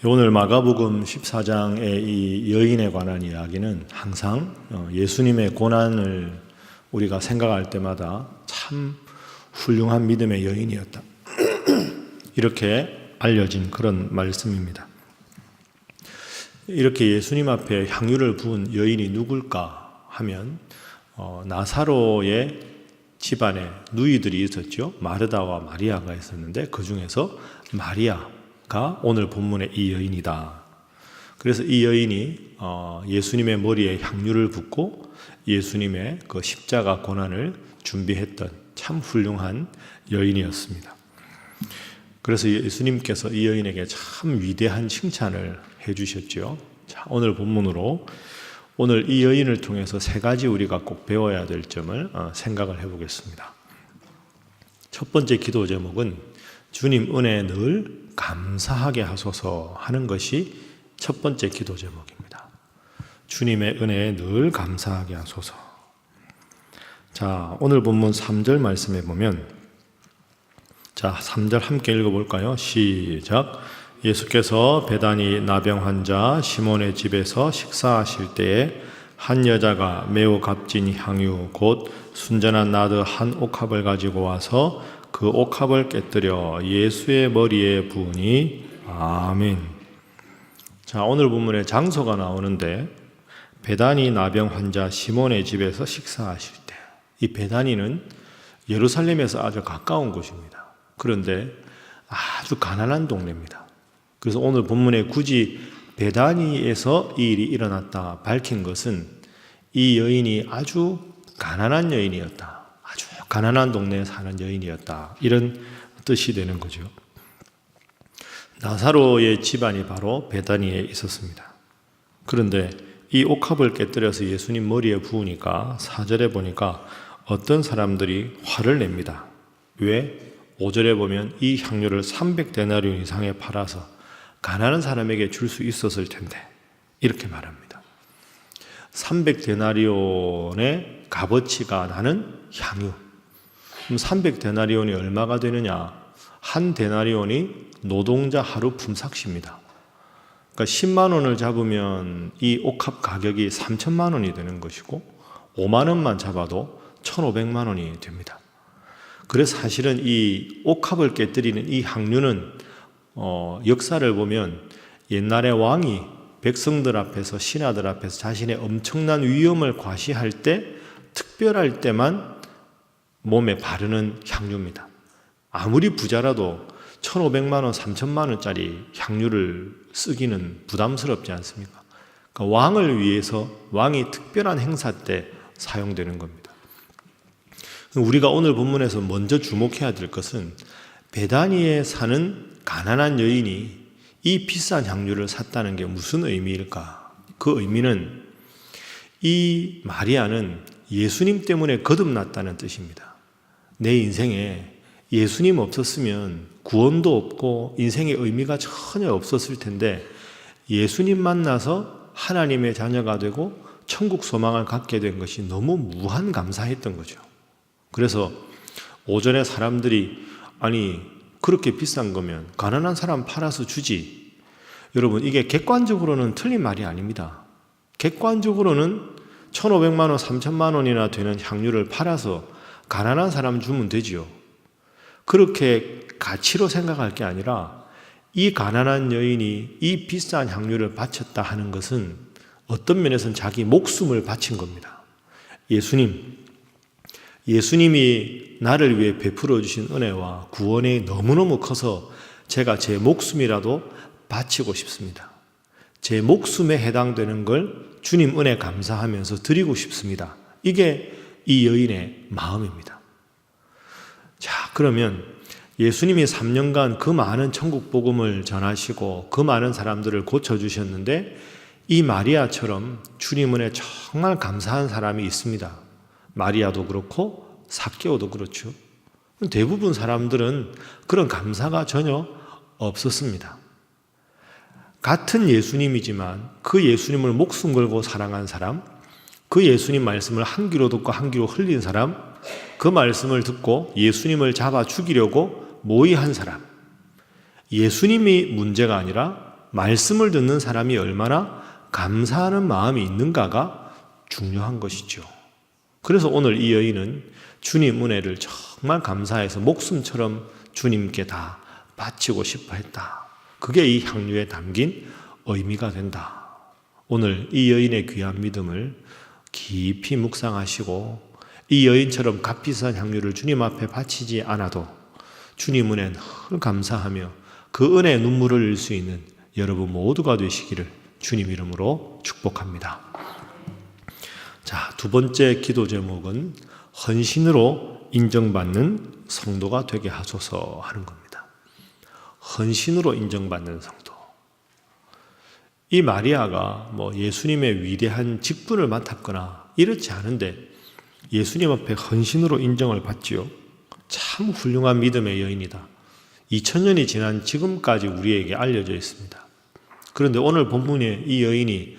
오늘 마가복음 14장의 이 여인에 관한 이야기는 항상 예수님의 고난을 우리가 생각할 때마다 참 훌륭한 믿음의 여인이었다. 이렇게 알려진 그런 말씀입니다. 이렇게 예수님 앞에 향유를 부은 여인이 누굴까 하면 나사로의 집안에 누이들이 있었죠. 마르다와 마리아가 있었는데 그 중에서 마리아가 오늘 본문의 이 여인이다. 그래서 이 여인이 예수님의 머리에 향유를 붓고 예수님의 그 십자가 고난을 준비했던 참 훌륭한 여인이었습니다. 그래서 예수님께서 이 여인에게 참 위대한 칭찬을 해주셨죠. 자, 오늘 본문으로 오늘 이 여인을 통해서 세 가지 우리가 꼭 배워야 될 점을 생각을 해보겠습니다. 첫 번째 기도 제목은 주님 은혜에 늘 감사하게 하소서 하는 것이 첫 번째 기도 제목입니다. 주님의 은혜에 늘 감사하게 하소서. 자, 오늘 본문 3절 말씀해 보면, 자, 3절 함께 읽어볼까요? 시작. 예수께서 베다니 나병 환자 시몬의 집에서 식사하실 때에 한 여자가 매우 값진 향유 곧 순전한 나드 한 옥합을 가지고 와서 그 옥합을 깨뜨려 예수의 머리에 부으니. 아멘. 자, 오늘 본문에 장소가 나오는데 베다니 나병 환자 시몬의 집에서 식사하실 때, 이 베다니는 예루살렘에서 아주 가까운 곳입니다. 그런데 아주 가난한 동네입니다. 그래서 오늘 본문에 굳이 베다니에서 이 일이 일어났다 밝힌 것은 이 여인이 아주 가난한 여인이었다. 아주 가난한 동네에 사는 여인이었다. 이런 뜻이 되는 거죠. 나사로의 집안이 바로 베다니에 있었습니다. 그런데 이 옥합을 깨뜨려서 예수님 머리에 부으니까 4절에 보니까 어떤 사람들이 화를 냅니다. 왜? 5절에 보면 이 향유를 300데나리온 이상에 팔아서 가난한 사람에게 줄 수 있었을 텐데 이렇게 말합니다. 300데나리온의 값어치가 나는 향유. 그럼 300데나리온이 얼마가 되느냐? 한 데나리온이 노동자 하루 품삯입니다. 그러니까 10만 원을 잡으면 이 옥합 가격이 3천만 원이 되는 것이고 5만 원만 잡아도 1,500만 원이 됩니다. 그래서 사실은 이 옥합을 깨뜨리는 이 향유는 역사를 보면 옛날에 왕이 백성들 앞에서 신하들 앞에서 자신의 엄청난 위엄을 과시할 때 특별할 때만 몸에 바르는 향유입니다. 아무리 부자라도 1,500만 원, 3천만 원짜리 향유를 쓰기는 부담스럽지 않습니까? 그러니까 왕을 위해서 왕이 특별한 행사 때 사용되는 겁니다. 우리가 오늘 본문에서 먼저 주목해야 될 것은 베다니에 사는 가난한 여인이 이 비싼 향유를 샀다는 게 무슨 의미일까? 그 의미는 이 마리아는 예수님 때문에 거듭났다는 뜻입니다. 내 인생에 예수님 없었으면 구원도 없고 인생의 의미가 전혀 없었을 텐데 예수님 만나서 하나님의 자녀가 되고 천국 소망을 갖게 된 것이 너무 무한 감사했던 거죠. 그래서 오전에 사람들이 아니 그렇게 비싼 거면 가난한 사람 팔아서 주지. 여러분 이게 객관적으로는 틀린 말이 아닙니다. 객관적으로는 1,500만 원, 3천만 원이나 되는 향유를 팔아서 가난한 사람 주면 되지요. 그렇게 가치로 생각할 게 아니라 이 가난한 여인이 이 비싼 향유를 바쳤다 하는 것은 어떤 면에서는 자기 목숨을 바친 겁니다. 예수님이 나를 위해 베풀어 주신 은혜와 구원이 너무너무 커서 제가 제 목숨이라도 바치고 싶습니다. 제 목숨에 해당되는 걸 주님 은혜 감사하면서 드리고 싶습니다. 이게 이 여인의 마음입니다. 자, 그러면 예수님이 3년간 그 많은 천국 복음을 전하시고 그 많은 사람들을 고쳐주셨는데 이 마리아처럼 주님 은혜 정말 감사한 사람이 있습니다. 마리아도 그렇고 삭개오도 그렇죠. 대부분 사람들은 그런 감사가 전혀 없었습니다. 같은 예수님이지만 그 예수님을 목숨 걸고 사랑한 사람, 그 예수님 말씀을 한 귀로 듣고 한 귀로 흘린 사람, 그 말씀을 듣고 예수님을 잡아 죽이려고 모의한 사람, 예수님이 문제가 아니라 말씀을 듣는 사람이 얼마나 감사하는 마음이 있는가가 중요한 것이죠. 그래서 오늘 이 여인은 주님 은혜를 정말 감사해서 목숨처럼 주님께 다 바치고 싶어 했다. 그게 이 향유에 담긴 의미가 된다. 오늘 이 여인의 귀한 믿음을 깊이 묵상하시고 이 여인처럼 값비싼 향유를 주님 앞에 바치지 않아도 주님 은혜는 늘 감사하며 그 은혜의 눈물을 흘릴 수 있는 여러분 모두가 되시기를 주님 이름으로 축복합니다. 자, 두 번째 기도 제목은 헌신으로 인정받는 성도가 되게 하소서 하는 겁니다. 헌신으로 인정받는 성도. 이 마리아가 예수님의 위대한 직분을 맡았거나 이렇지 않은데 예수님 앞에 헌신으로 인정을 받지요. 참 훌륭한 믿음의 여인이다. 2000년이 지난 지금까지 우리에게 알려져 있습니다. 그런데 오늘 본문에 이 여인이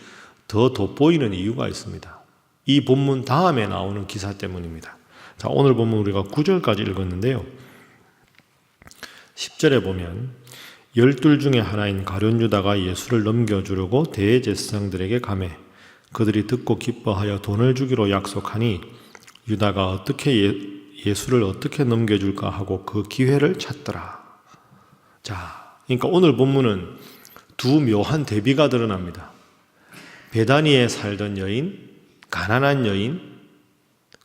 더 돋보이는 이유가 있습니다. 이 본문 다음에 나오는 기사 때문입니다. 자, 오늘 본문 우리가 9절까지 읽었는데요. 10절에 보면 12 중에 하나인 가룟 유다가 예수를 넘겨주려고 대제사장들에게 가매 그들이 듣고 기뻐하여 돈을 주기로 약속하니 유다가 어떻게 예수를 어떻게 넘겨줄까 하고 그 기회를 찾더라. 자, 그러니까 오늘 본문은 두 묘한 대비가 드러납니다. 베다니에 살던 여인, 가난한 여인,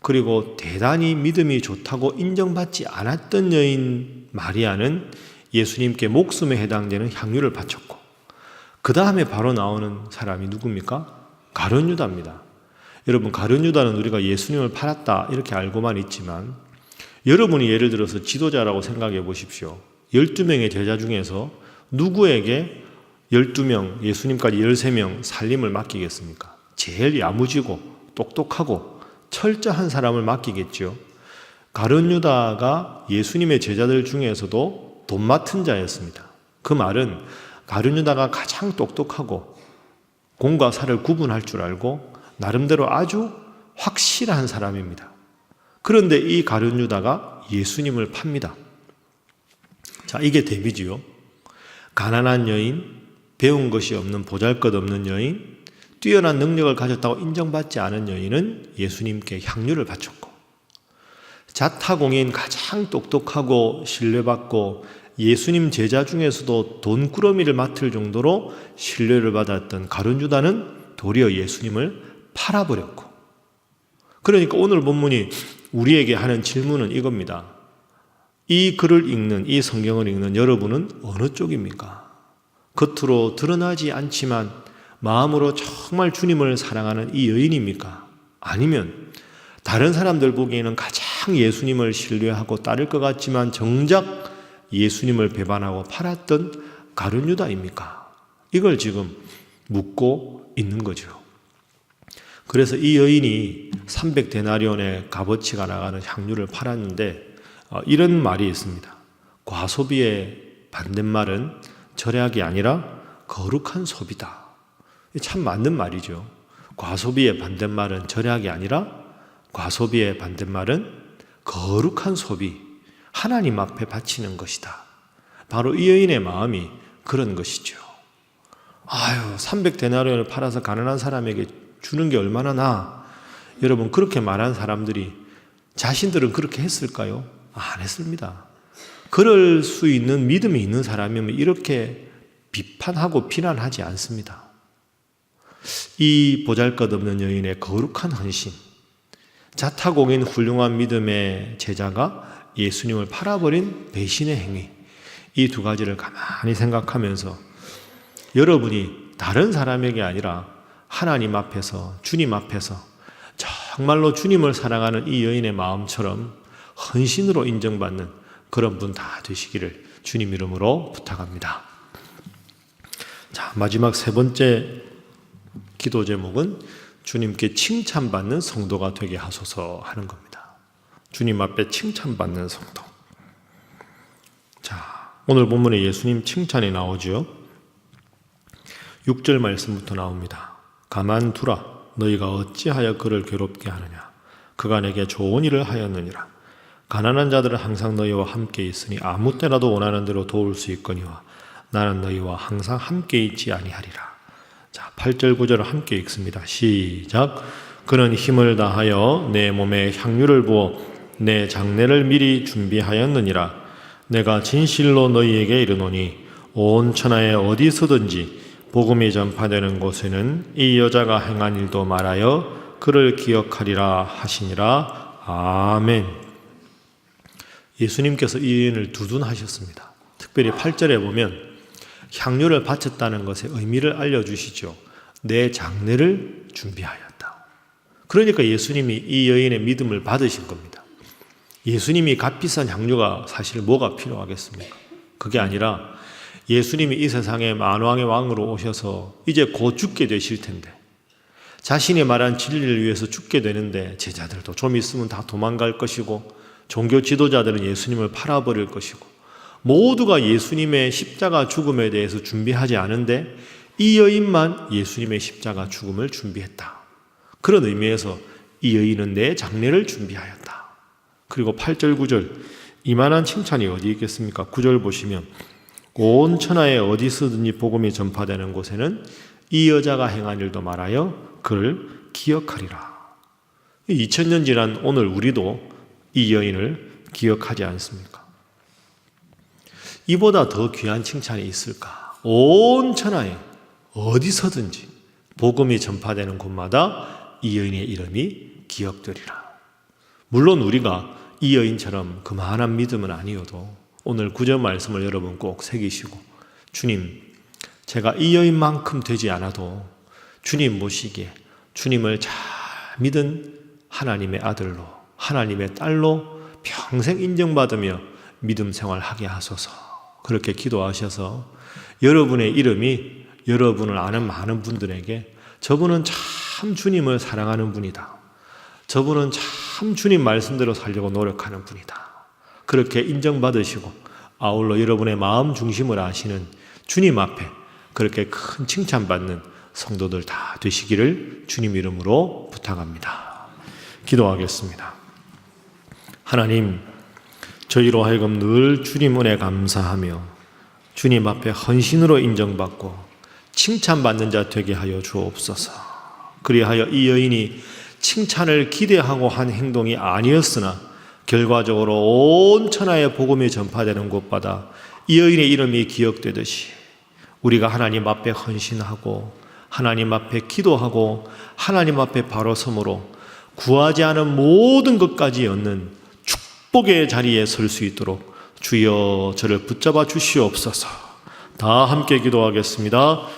그리고 대단히 믿음이 좋다고 인정받지 않았던 여인 마리아는 예수님께 목숨에 해당되는 향유를 바쳤고 그 다음에 바로 나오는 사람이 누굽니까? 가룟 유다입니다. 여러분, 가룟 유다는 우리가 예수님을 팔았다 이렇게 알고만 있지만 여러분이 예를 들어서 지도자라고 생각해 보십시오. 12명의 제자 중에서 누구에게 12명, 예수님까지 13명 살림을 맡기겠습니까? 제일 야무지고 똑똑하고 철저한 사람을 맡기겠죠. 가룟 유다가 예수님의 제자들 중에서도 돈 맡은 자였습니다. 그 말은 가룟 유다가 가장 똑똑하고 공과 사를 구분할 줄 알고 나름대로 아주 확실한 사람입니다. 그런데 이 가룟 유다가 예수님을 팝니다. 자, 이게 대비지요. 가난한 여인, 배운 것이 없는 보잘것없는 여인, 뛰어난 능력을 가졌다고 인정받지 않은 여인은 예수님께 향유를 바쳤고 자타공인 가장 똑똑하고 신뢰받고 예수님 제자 중에서도 돈꾸러미를 맡을 정도로 신뢰를 받았던 가룟 유다는 도리어 예수님을 팔아버렸고, 그러니까 오늘 본문이 우리에게 하는 질문은 이겁니다. 이 글을 읽는, 이 성경을 읽는 여러분은 어느 쪽입니까? 겉으로 드러나지 않지만 마음으로 정말 주님을 사랑하는 이 여인입니까? 아니면 다른 사람들 보기에는 가장 예수님을 신뢰하고 따를 것 같지만 정작 예수님을 배반하고 팔았던 가룟 유다입니까? 이걸 지금 묻고 있는 거죠. 그래서 이 여인이 300데나리온의 값어치가 나가는 향유를 팔았는데 이런 말이 있습니다. 과소비의 반대말은 절약이 아니라 거룩한 소비다. 참 맞는 말이죠. 과소비의 반대말은 절약이 아니라 과소비의 반대말은 거룩한 소비, 하나님 앞에 바치는 것이다. 바로 이 여인의 마음이 그런 것이죠. 300데나리온을 팔아서 가난한 사람에게 주는 게 얼마나 나아? 여러분, 그렇게 말한 사람들이 자신들은 그렇게 했을까요? 안 했습니다. 그럴 수 있는 믿음이 있는 사람이면 이렇게 비판하고 비난하지 않습니다. 이 보잘것없는 여인의 거룩한 헌신, 자타공인 훌륭한 믿음의 제자가 예수님을 팔아버린 배신의 행위, 이 두 가지를 가만히 생각하면서 여러분이 다른 사람에게 아니라 하나님 앞에서, 주님 앞에서 정말로 주님을 사랑하는 이 여인의 마음처럼 헌신으로 인정받는 그런 분 다 되시기를 주님 이름으로 부탁합니다. 자, 마지막 세 번째 기도 제목은 주님께 칭찬받는 성도가 되게 하소서 하는 겁니다. 주님 앞에 칭찬받는 성도. 자, 오늘 본문에 예수님 칭찬이 나오죠. 6절 말씀부터 나옵니다. 가만두라, 너희가 어찌하여 그를 괴롭게 하느냐? 그가 내게 좋은 일을 하였느니라. 가난한 자들은 항상 너희와 함께 있으니 아무 때라도 원하는 대로 도울 수 있거니와 나는 너희와 항상 함께 있지 아니하리라. 자, 8절 9절을 함께 읽습니다. 시작. 그는 힘을 다하여 내 몸에 향유를 부어 내 장례를 미리 준비하였느니라. 내가 진실로 너희에게 이르노니 온 천하에 어디서든지 복음이 전파되는 곳에는 이 여자가 행한 일도 말하여 그를 기억하리라 하시니라. 아멘. 예수님께서 이 여인을 두둔하셨습니다. 특별히 8절에 보면 향유를 바쳤다는 것의 의미를 알려주시죠. 내 장례를 준비하였다. 그러니까 예수님이 이 여인의 믿음을 받으신 겁니다. 예수님이 값비싼 향유가 사실 뭐가 필요하겠습니까? 그게 아니라 예수님이 이 세상에 만왕의 왕으로 오셔서 이제 곧 죽게 되실 텐데, 자신이 말한 진리를 위해서 죽게 되는데 제자들도 좀 있으면 다 도망갈 것이고 종교 지도자들은 예수님을 팔아버릴 것이고 모두가 예수님의 십자가 죽음에 대해서 준비하지 않은데 이 여인만 예수님의 십자가 죽음을 준비했다. 그런 의미에서 이 여인은 내 장례를 준비하였다. 그리고 8절 9절 이만한 칭찬이 어디 있겠습니까? 9절 보시면 온 천하에 어디서든지 복음이 전파되는 곳에는 이 여자가 행한 일도 말하여 그를 기억하리라. 2000년 지난 오늘 우리도 이 여인을 기억하지 않습니까? 이보다 더 귀한 칭찬이 있을까? 온 천하에 어디서든지 복음이 전파되는 곳마다 이 여인의 이름이 기억되리라. 물론 우리가 이 여인처럼 그만한 믿음은 아니어도 오늘 구절 말씀을 여러분 꼭 새기시고, 주님, 제가 이 여인만큼 되지 않아도 주님 모시기에 주님을 잘 믿은 하나님의 아들로, 하나님의 딸로 평생 인정받으며 믿음 생활하게 하소서. 그렇게 기도하셔서 여러분의 이름이 여러분을 아는 많은 분들에게 저분은 참 주님을 사랑하는 분이다. 저분은 참 주님 말씀대로 살려고 노력하는 분이다. 그렇게 인정받으시고 아울러 여러분의 마음 중심을 아시는 주님 앞에 그렇게 큰 칭찬받는 성도들 다 되시기를 주님 이름으로 부탁합니다. 기도하겠습니다. 하나님, 저희로 하여금 늘 주님 은혜 감사하며 주님 앞에 헌신으로 인정받고 칭찬받는 자 되게 하여 주옵소서. 그리하여 이 여인이 칭찬을 기대하고 한 행동이 아니었으나 결과적으로 온 천하에 복음이 전파되는 곳마다 이 여인의 이름이 기억되듯이 우리가 하나님 앞에 헌신하고 하나님 앞에 기도하고 하나님 앞에 바로 섬으로 구하지 않은 모든 것까지 얻는 축복의 자리에 설 수 있도록 주여 저를 붙잡아 주시옵소서. 다 함께 기도하겠습니다.